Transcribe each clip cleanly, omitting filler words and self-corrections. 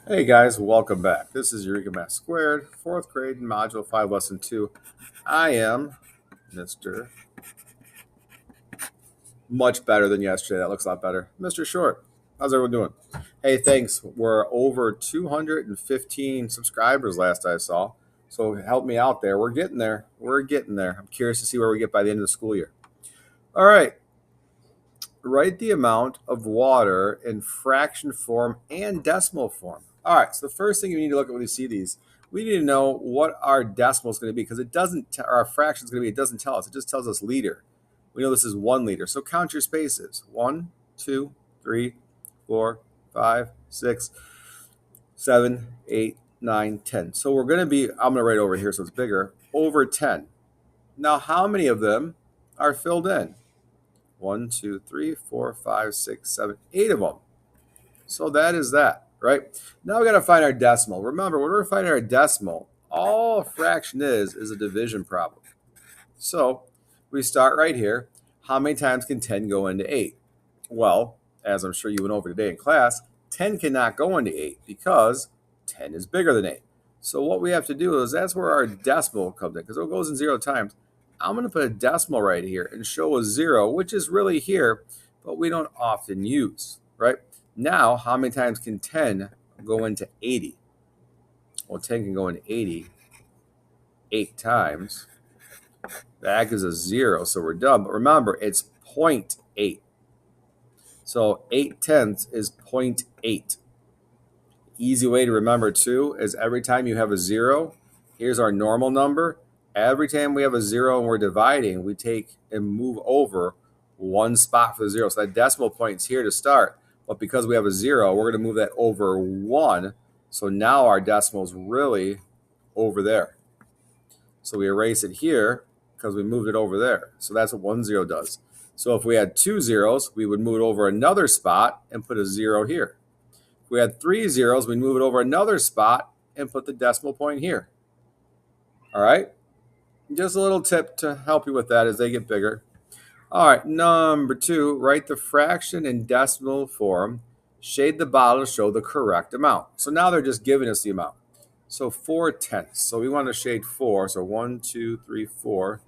Hey guys, welcome back. This is Eureka Math Squared, 4th grade, Module 5, Lesson 2. I am Mr. Much better than yesterday. That looks a lot better. Mr. Short. How's everyone doing? Hey, thanks. We're over 215 subscribers last I saw. So help me out there. We're getting there. We're getting there. I'm curious to see where we get by the end of the school year. All right. Write the amount of water in fraction form and decimal form. All right, so the first thing you need to look at when you see these, we need to know what our decimal is going to be because it doesn't, our fraction is going to be, it doesn't tell us. It just tells us liter. We know this is 1 liter. So count your spaces. 1, 2, 3, 4, 5, 6, 7, 8, 9, 10. So we're going to be, I'm going to write over here so it's bigger, over 10. Now, how many of them are filled in? 1, 2, 3, 4, 5, 6, 7, 8 of them. So that is that, right? Now we got to find our decimal. Remember, when we're finding our decimal, all a fraction is a division problem. So we start right here. How many times can 10 go into 8? Well, as I'm sure you went over today in class, 10 cannot go into 8 because 10 is bigger than 8. So what we have to do is that's where our decimal comes in because it goes in 0 times. I'm going to put a decimal right here and show a 0, which is really here, but we don't often use, right? Now, how many times can 10 go into 80? Well, 10 can go into 80 8 times. That gives us 0, so we're done. But remember, it's 0.8. So 8 tenths is 0.8. Easy way to remember, too, is every time you have a 0, here's our normal number. Every time we have a 0 and we're dividing, we take and move over 1 spot for the 0. So that decimal point is here to start. But because we have a 0, we're going to move that over 1. So now our decimal is really over there. So we erase it here because we moved it over there. So that's what 1 0 does. So if we had 2 zeros, we would move it over another spot and put a 0 here. If we had 3 zeros, we'd move it over another spot and put the decimal point here. All right? Just a little tip to help you with that as they get bigger. All right, number 2, write the fraction in decimal form. Shade the bottom to show the correct amount. So now they're just giving us the amount. So 4 tenths. So we want to shade 4. So 1, 2, 3, 4.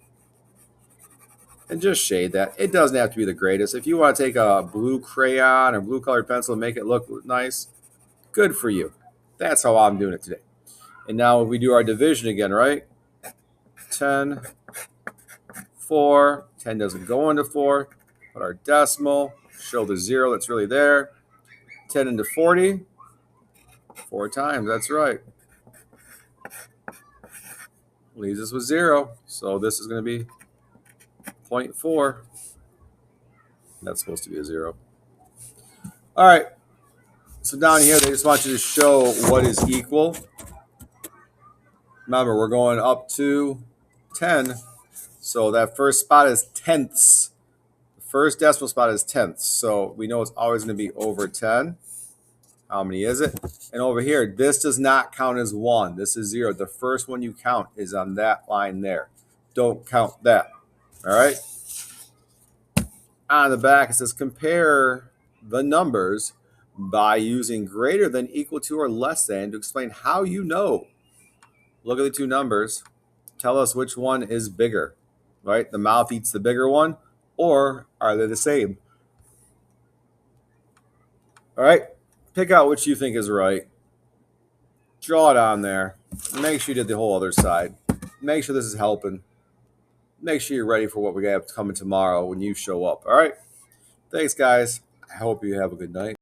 And just shade that. It doesn't have to be the greatest. If you want to take a blue crayon or blue colored pencil and make it look nice, good for you. That's how I'm doing it today. And now we do our division again, right? 10, 4. 10 doesn't go into 4. Put our decimal, show the 0 that's really there. 10 into 40. 4 times, that's right. Leaves us with 0. So this is going to be 0.4. That's supposed to be a 0. All right. So down here, they just want you to show what is equal. Remember, we're going up to 10. So that first spot is tenths. The first decimal spot is tenths. So we know it's always going to be over 10. How many is it? And over here, this does not count as 1. This is 0. The first one you count is on that line there. Don't count that. All right? On the back, it says compare the numbers by using greater than, equal to, or less than to explain how you know. Look at the two numbers. Tell us which one is bigger, right? The mouth eats the bigger one, or are they the same? All right? Pick out which you think is right. Draw it on there. Make sure you did the whole other side. Make sure this is helping. Make sure you're ready for what we got coming tomorrow when you show up. All right? Thanks, guys. I hope you have a good night.